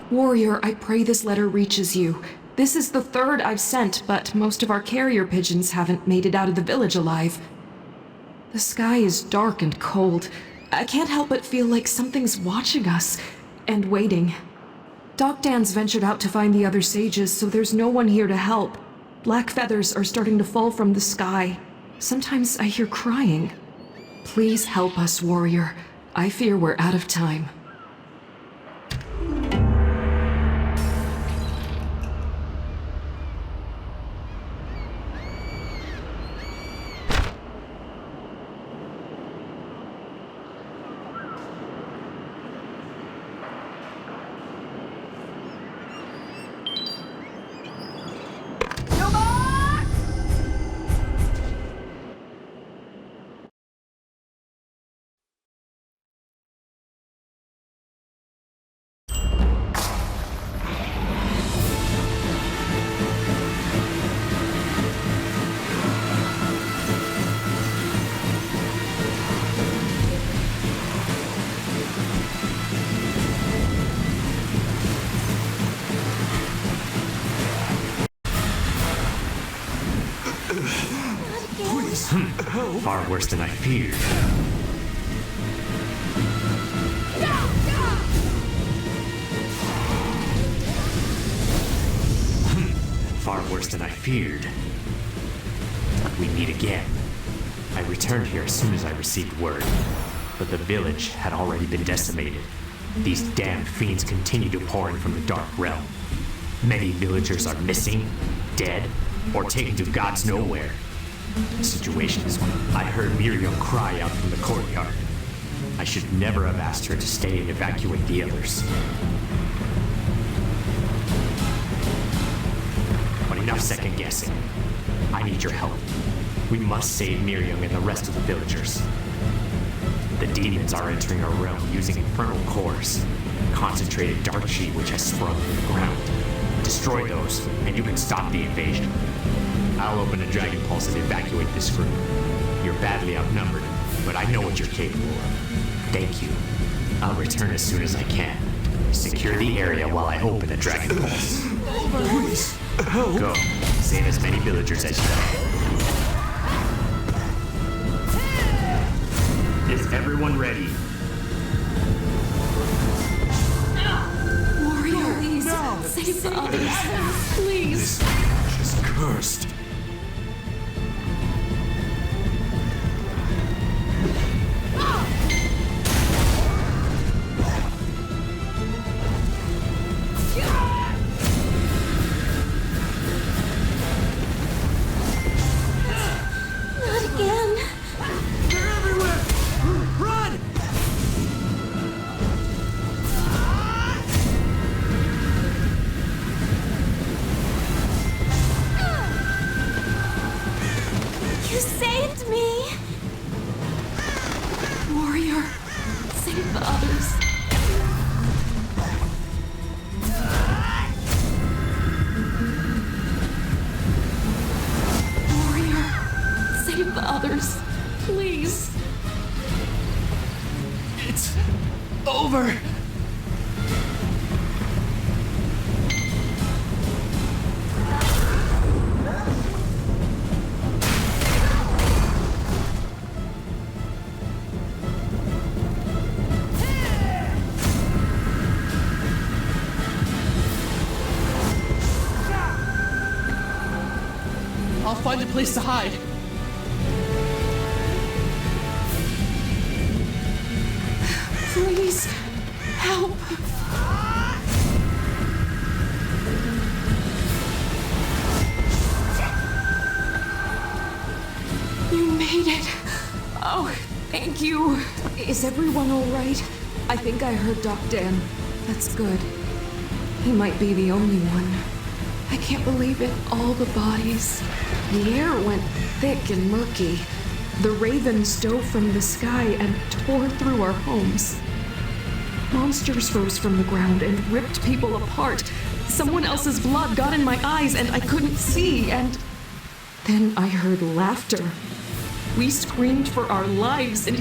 Warrior, I pray this letter reaches you. This is the third I've sent, but most of our carrier pigeons haven't made it out of the village alive. The sky is dark and cold. I can't help but feel like something's watching us and waiting. Doc Dan's ventured out to find the other sages, so there's no one here to help. Black feathers are starting to fall from the sky. Sometimes I hear crying. Please help us, Warrior. I fear we're out of time. Far worse than I feared. Far worse than I feared. We meet again. I returned here as soon as I received word, but the village had already been decimated. These damned fiends continue to pour in from the dark realm. Many villagers are missing, dead, or taken to God's nowhere. The situation is when I heard Miriam cry out from the courtyard. I should never have asked her to stay and evacuate the others. But enough second guessing. I need your help. We must save Miriam and the rest of the villagers. The demons are entering our realm using infernal cores, concentrated dark chi which has sprung from the ground. Destroy those, and you can stop the invasion. I'll open a Dragon Pulse and evacuate this group. You're badly outnumbered, but I know what you're capable of. Thank you. I'll return as soon as I can. Secure the area while I open a Dragon Pulse. Please, help! Go. Save as many villagers as you can. Is everyone ready? Warrior, please, save the others. Please. This is cursed. Over! I'll find a place to hide. Please, help. You made it. Oh, thank you. Is everyone all right? I think I heard Doc Dan. That's good. He might be the only one. I can't believe it. All the bodies. The air went thick and murky. The ravens dove from the sky and tore through our homes. Monsters rose from the ground and ripped people apart. Someone else's blood got in my eyes and I couldn't see, and then I heard laughter. We screamed for our lives, and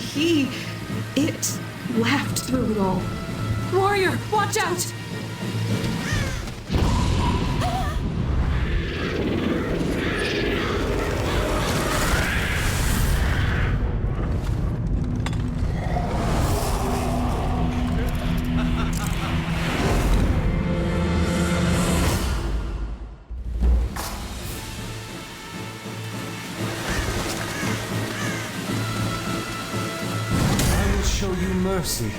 it laughed through it all. Warrior, watch out! mercy.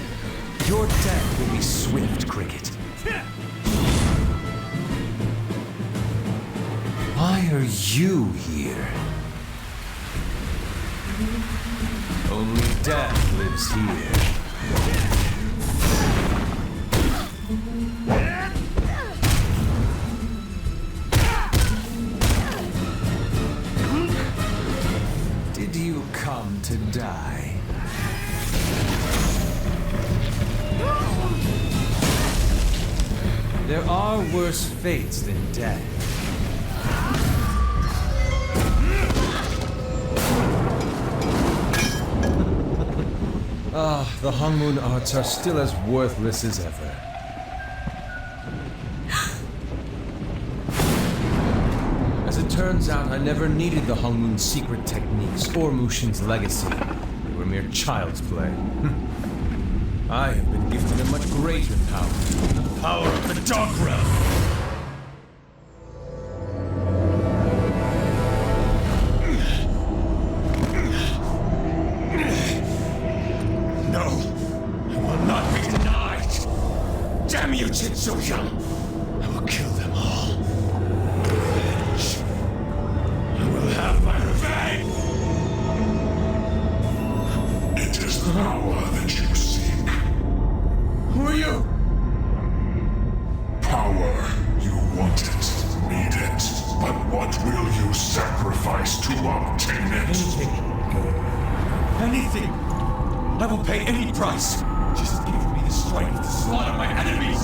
Your death will be swift, Cricket. Why are you here? Only death lives here. Did you come to die? There are worse fates than death. The Hongmoon arts are still as worthless as ever. As it turns out, I never needed the Hongmoon's secret techniques or Mushin's legacy. They were mere child's play. I have been gifted a much greater power. The power of the Dark Realm! Damn you, Jinsoyun! I will kill them all. Revenge. I will have my revenge! It is power that you seek. Who are you? Power. You want it, need it. But what will you sacrifice to obtain it? Anything. Anything. I will pay any price. Just give me the strength to slaughter my enemies.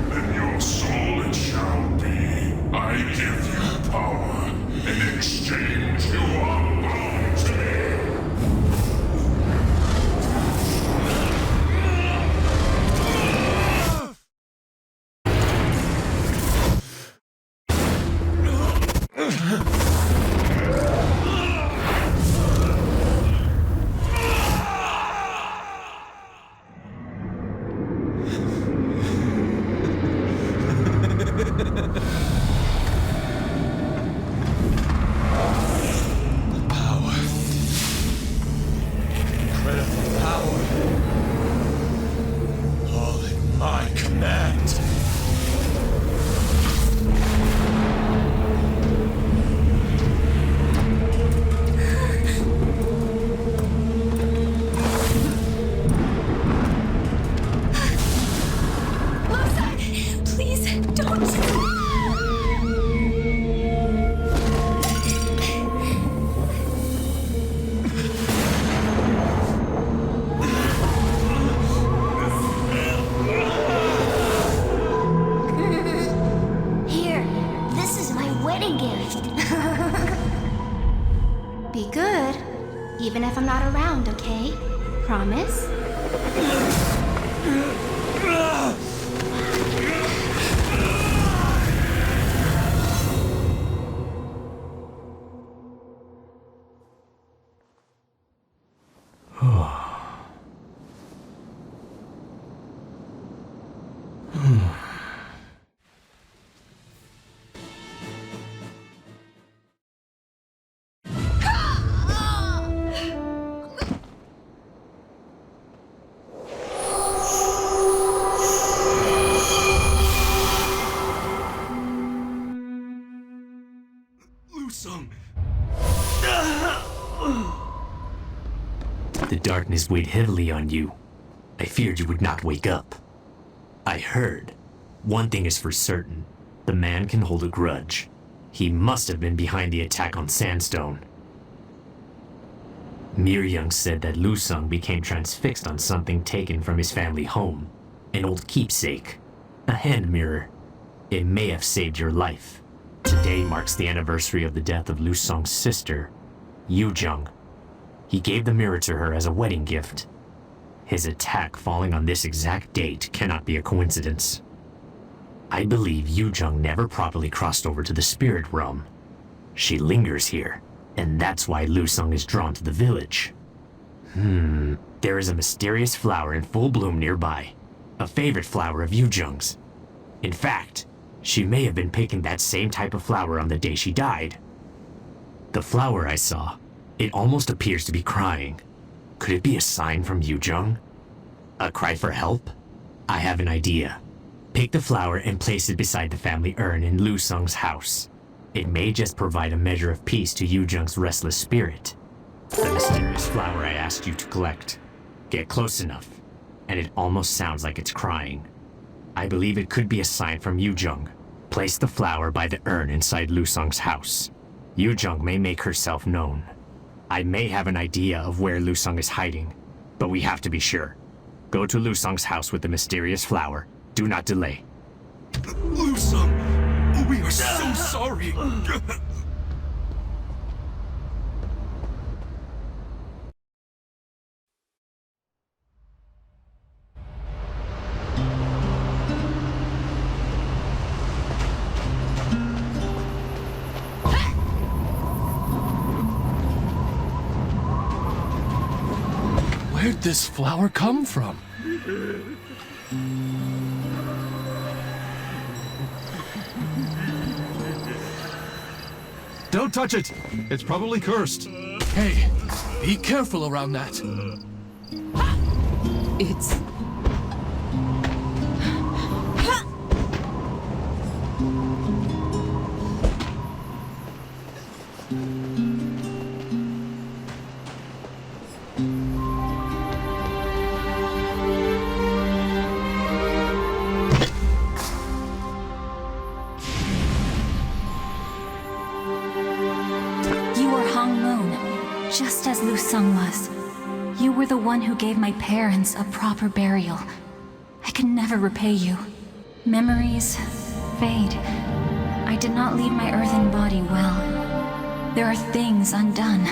Then your soul it shall be. I give you power. In exchange, you are bound to me. Even if I'm not around, okay? Promise? Lusung! The darkness weighed heavily on you. I feared you would not wake up. I heard. One thing is for certain. The man can hold a grudge. He must have been behind the attack on Sandstone. Yujung said that Lusung became transfixed on something taken from his family home. An old keepsake. A hand mirror. It may have saved your life. Today marks the anniversary of the death of Lusung's sister, Yujung. He gave the mirror to her as a wedding gift. His attack falling on this exact date cannot be a coincidence. I believe Yujung never properly crossed over to the spirit realm. She lingers here, and that's why Lusung is drawn to the village. There is a mysterious flower in full bloom nearby, a favorite flower of Yujung's. In fact, she may have been picking that same type of flower on the day she died. The flower I saw, it almost appears to be crying. Could it be a sign from Yujung? A cry for help? I have an idea. Pick the flower and place it beside the family urn in Lusung's house. It may just provide a measure of peace to Yujung's restless spirit. The mysterious flower I asked you to collect. Get close enough, and it almost sounds like it's crying. I believe it could be a sign from Yujung. Place the flower by the urn inside Lusung's house. Yujung may make herself known. I may have an idea of where Lusung is hiding, but we have to be sure. Go to Lusung's house with the mysterious flower. Do not delay. Lusung, we are so sorry. Where'd this flower come from? Don't touch it! It's probably cursed. Hey, be careful around that. It's... You are Hongmoon, just as Lusung was. You were the one who gave my parents a proper burial. I can never repay you. Memories fade. I did not leave my earthen body well. There are things undone.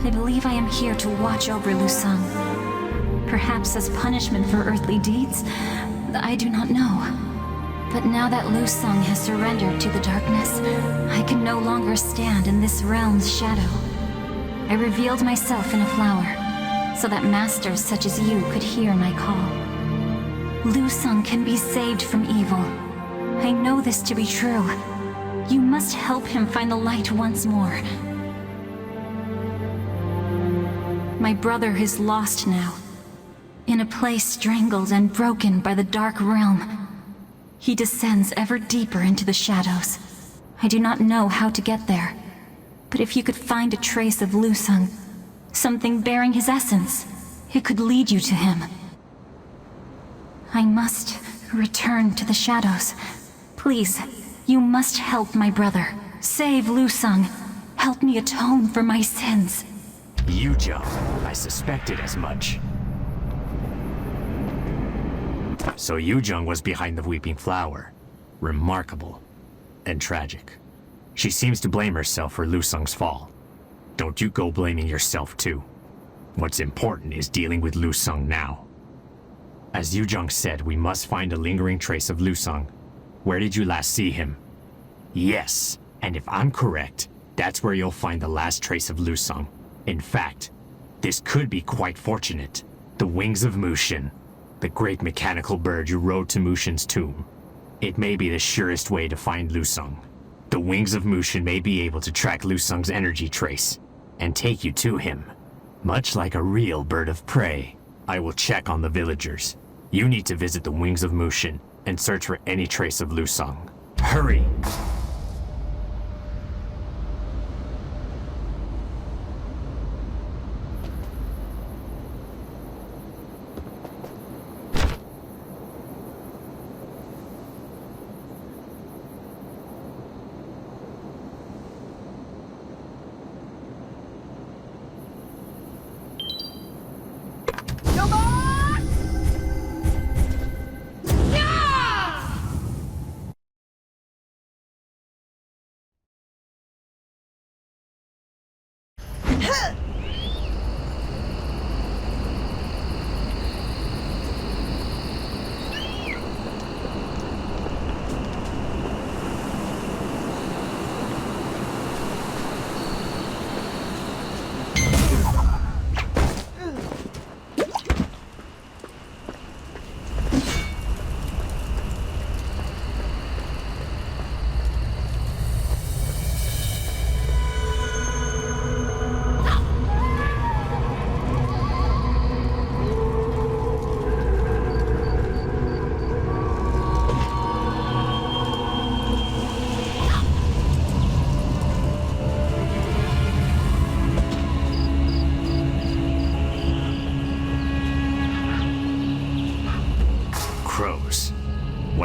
I believe I am here to watch over Lusung. Perhaps as punishment for earthly deeds? I do not know. But now that Lusung has surrendered to the darkness, I can no longer stand in this realm's shadow. I revealed myself in a flower, so that masters such as you could hear my call. Lusung can be saved from evil. I know this to be true. You must help him find the light once more. My brother is lost now, in a place strangled and broken by the dark realm. He descends ever deeper into the shadows. I do not know how to get there, but if you could find a trace of Lusung, something bearing his essence, it could lead you to him. I must return to the shadows. Please, you must help my brother. Save Lusung. Help me atone for my sins. Yujung, I suspected as much. So Yujung was behind the weeping flower. Remarkable. And tragic. She seems to blame herself for Lusung's fall. Don't you go blaming yourself too. What's important is dealing with Lusung now. As Yujung said, we must find a lingering trace of Lusung. Where did you last see him? Yes, and if I'm correct, that's where you'll find the last trace of Lusung. In fact, this could be quite fortunate. The wings of Mushin, the great mechanical bird you rode to Mushin's tomb. It may be the surest way to find Lusung. The wings of Mushin may be able to track Lusung's energy trace and take you to him. Much like a real bird of prey. I will check on the villagers. You need to visit the wings of Mushin and search for any trace of Lusung. Hurry!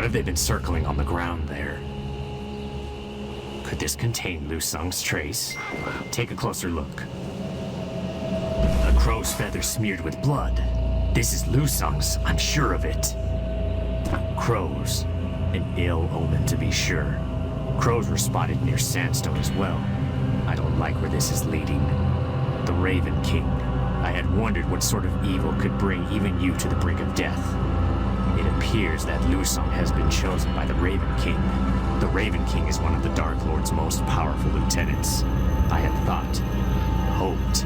have they been circling on the ground there? Could this contain Lusung's trace? Take a closer look. A crow's feather smeared with blood. This is Lusung's, I'm sure of it. Crows. An ill omen to be sure. Crows were spotted near Sandstone as well. I don't like where this is leading. The Raven King. I had wondered what sort of evil could bring even you to the brink of death. It appears that Lusung has been chosen by the Raven King. The Raven King is one of the Dark Lord's most powerful lieutenants. I had thought, hoped,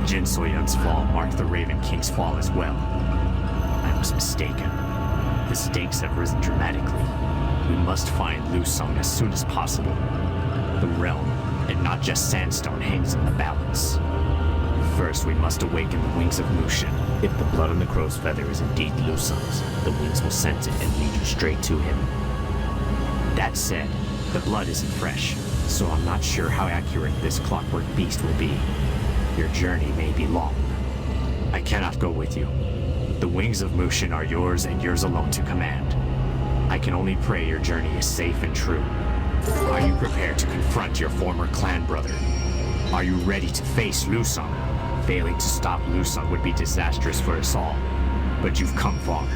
Jinsoyun's fall marked the Raven King's fall as well. I was mistaken. The stakes have risen dramatically. We must find Lusung as soon as possible. The realm, and not just Sandstone, hangs in the balance. First, we must awaken the wings of Mushin. If the blood on the crow's feather is indeed Lusung's, the wings will sense it and lead you straight to him. That said, the blood isn't fresh, so I'm not sure how accurate this clockwork beast will be. Your journey may be long. I cannot go with you. The wings of Mushin are yours and yours alone to command. I can only pray your journey is safe and true. Are you prepared to confront your former clan brother? Are you ready to face Lusung? Failing to stop Lusung would be disastrous for us all. But you've come far.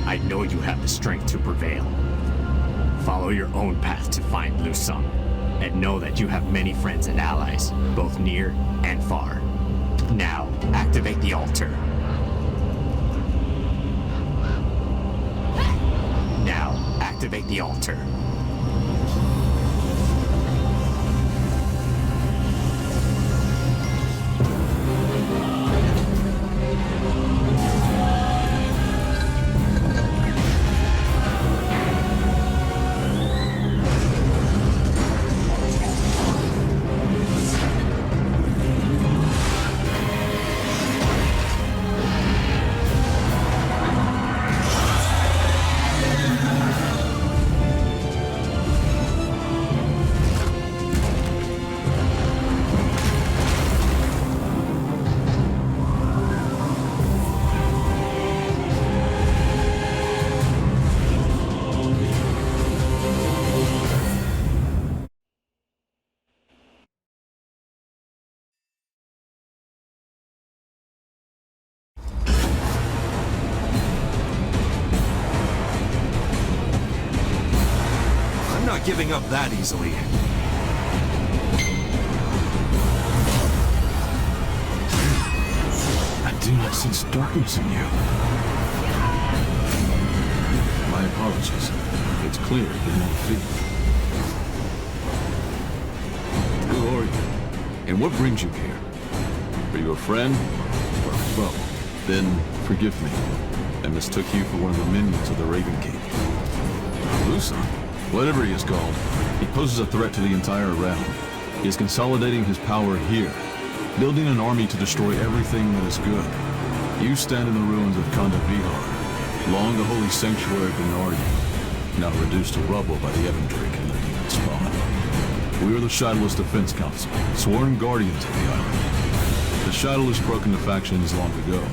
I know you have the strength to prevail. Follow your own path to find Lusung, and know that you have many friends and allies, both near and far. Now, activate the altar. Now, activate the altar. Not giving up that easily. I do not sense darkness in you. My apologies. It's clear you're not feet. Who are you? And what brings you here? Are you a friend? Or a foe? Then forgive me. I mistook you for one of the minions of the Raven King. Lusung? Whatever he is called, he poses a threat to the entire realm. He is consolidating his power here, building an army to destroy everything that is good. You stand in the ruins of Khanda Vihar, long the holy sanctuary of Nardi, now reduced to rubble by the Evandrick and the demon spawn. We are the Shadowless Defense Council, sworn guardians of the island. The Shadowless broke into factions long ago.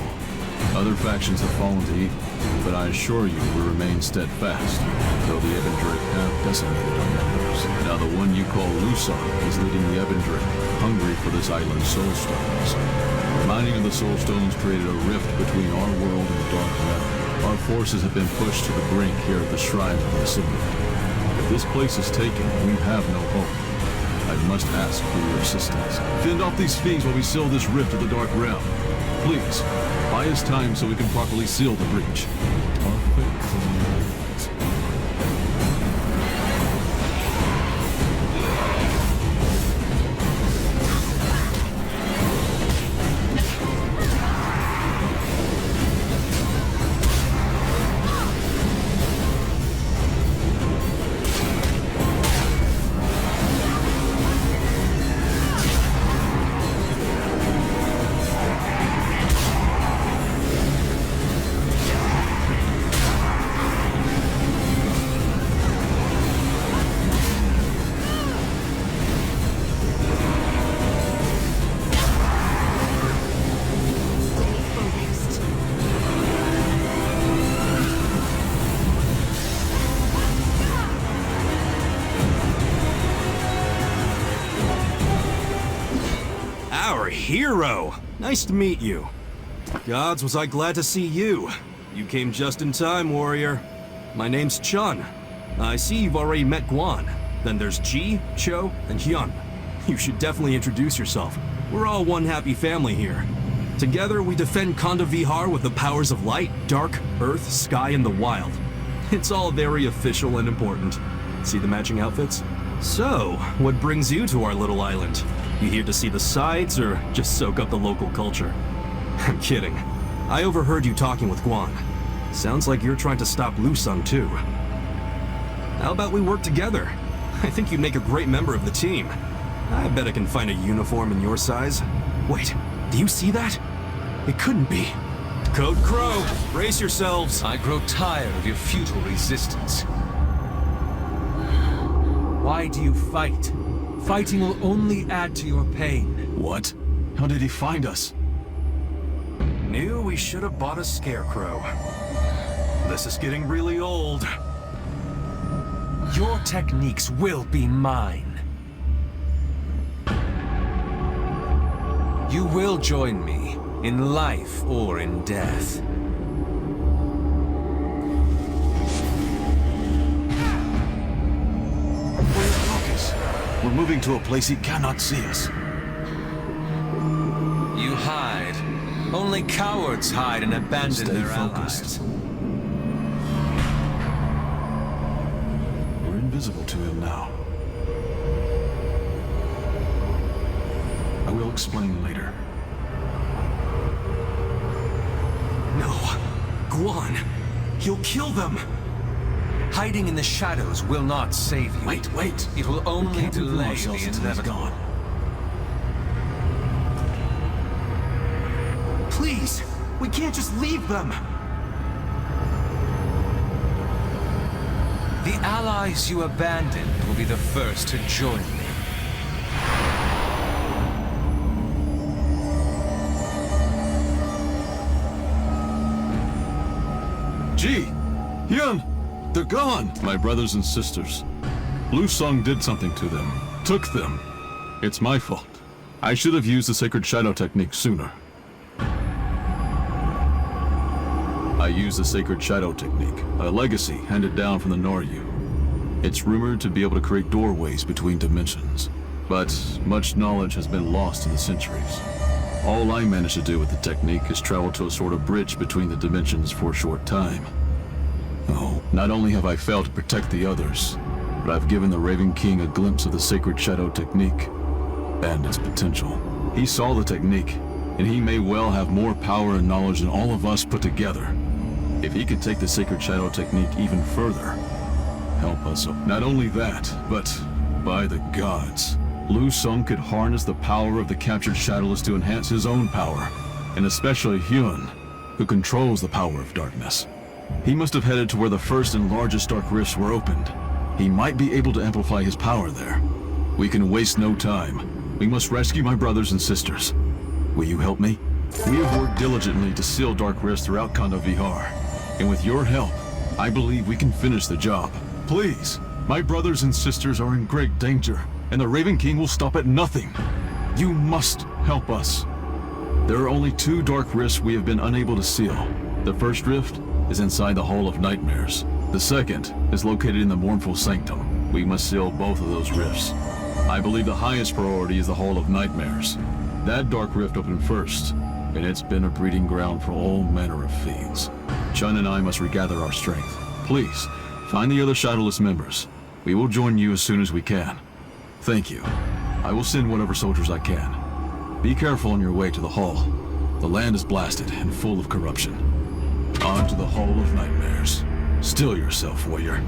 Other factions have fallen to evil, but I assure you we remain steadfast, though the Evandrick have decimated our members. Now the one you call Lusung is leading the Evandrick, hungry for this island's soulstones. Mining of the soulstones created a rift between our world and the Dark Nether. Our forces have been pushed to the brink here at the shrine of the symbol. If this place is taken, we have no hope. I must ask for your assistance. Fend off these fiends while we seal this rift of the Dark Realm. Please, buy us time so we can properly seal the breach. Our faithful friends. Our hero! Nice to meet you. Gods, was I glad to see you. You came just in time, warrior. My name's Chun. I see you've already met Guan. Then there's Ji, Cho, and Hyun. You should definitely introduce yourself. We're all one happy family here. Together, we defend Khanda Vihar with the powers of light, dark, earth, sky, and the wild. It's all very official and important. See the matching outfits? So, what brings you to our little island? You here to see the sights, or just soak up the local culture? I'm kidding. I overheard you talking with Guan. Sounds like you're trying to stop Lusung too. How about we work together? I think you'd make a great member of the team. I bet I can find a uniform in your size. Wait, do you see that? It couldn't be. Code Crow, brace yourselves. I grow tired of your futile resistance. Why do you fight? Fighting will only add to your pain. What? How did he find us? Knew we should have bought a scarecrow. This is getting really old. Your techniques will be mine. You will join me, in life or in death. Where's Focus? We're moving to a place he cannot see us. You hide. Only cowards hide and abandon Stay their focused. allies. We're invisible to him now. I will explain later. No. Guan. He'll kill them. Hiding in the shadows will not save you. Wait. It will We only can't reveal delay ourselves the until he's inevitable. gone. Please, we can't just leave them. The allies you abandoned will be the first to join me. Ji! Hyun! They're gone! My brothers and sisters. Lusung did something to them. Took them. It's my fault. I should have used the Sacred Shadow technique sooner. I used the Sacred Shadow technique, a legacy handed down from the Noryu. It's rumored to be able to create doorways between dimensions. But much knowledge has been lost in the centuries. All I managed to do with the technique is travel to a sort of bridge between the dimensions for a short time. Oh, not only have I failed to protect the others, but I've given the Raven King a glimpse of the Sacred Shadow technique and its potential. He saw the technique, and he may well have more power and knowledge than all of us put together. If he could take the Sacred Shadow technique even further, help us. Not only that, but by the gods, Lusung could harness the power of the captured Shadowless to enhance his own power, and especially Hyun, who controls the power of darkness. He must have headed to where the first and largest dark rifts were opened. He might be able to amplify his power there. We can waste no time. We must rescue my brothers and sisters. Will you help me? We have worked diligently to seal dark rifts throughout Khanda Vihar, and with your help, I believe we can finish the job. Please, my brothers and sisters are in great danger, and the Raven King will stop at nothing. You must help us. There are only 2 dark rifts we have been unable to seal. The first rift is inside the Hall of Nightmares. The second is located in the Mournful Sanctum. We must seal both of those rifts. I believe the highest priority is the Hall of Nightmares. That dark rift opened first, and it's been a breeding ground for all manner of fiends. Chun and I must regather our strength. Please, find the other Shadowless members. We will join you as soon as we can. Thank you. I will send whatever soldiers I can. Be careful on your way to the Hall. The land is blasted and full of corruption. On to the Hall of Nightmares. Still yourself, warrior.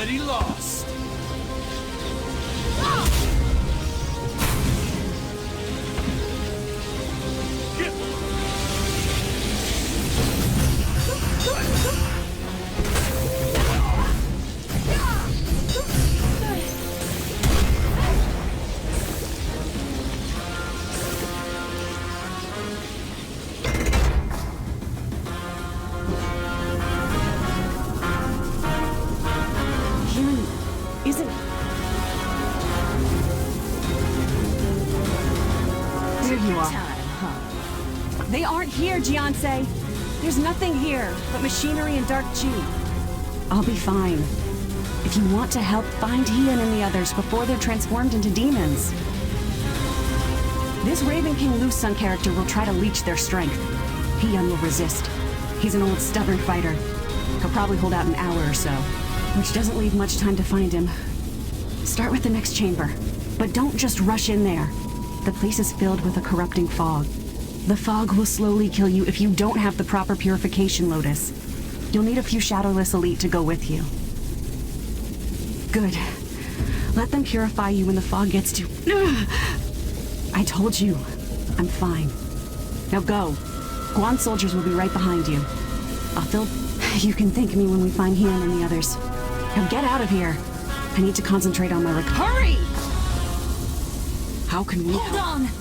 already lost. They aren't here, Jiansei. There's nothing here but machinery and dark chi. I'll be fine. If you want to help, find Hian and the others before they're transformed into demons. This Raven King Lusung character will try to leech their strength. Hian will resist. He's an old stubborn fighter. He'll probably hold out an hour or so, which doesn't leave much time to find him. Start with the next chamber, but don't just rush in there. The place is filled with a corrupting fog. The fog will slowly kill you if you don't have the proper purification lotus. You'll need a few Shadowless Elite to go with you. Good. Let them purify you when the fog gets too... I told you. I'm fine. Now go. Guan soldiers will be right behind you. I'll fill... You can thank me when we find Hian and the others. Now get out of here. I need to concentrate on my Hurry! How can we... Hold on!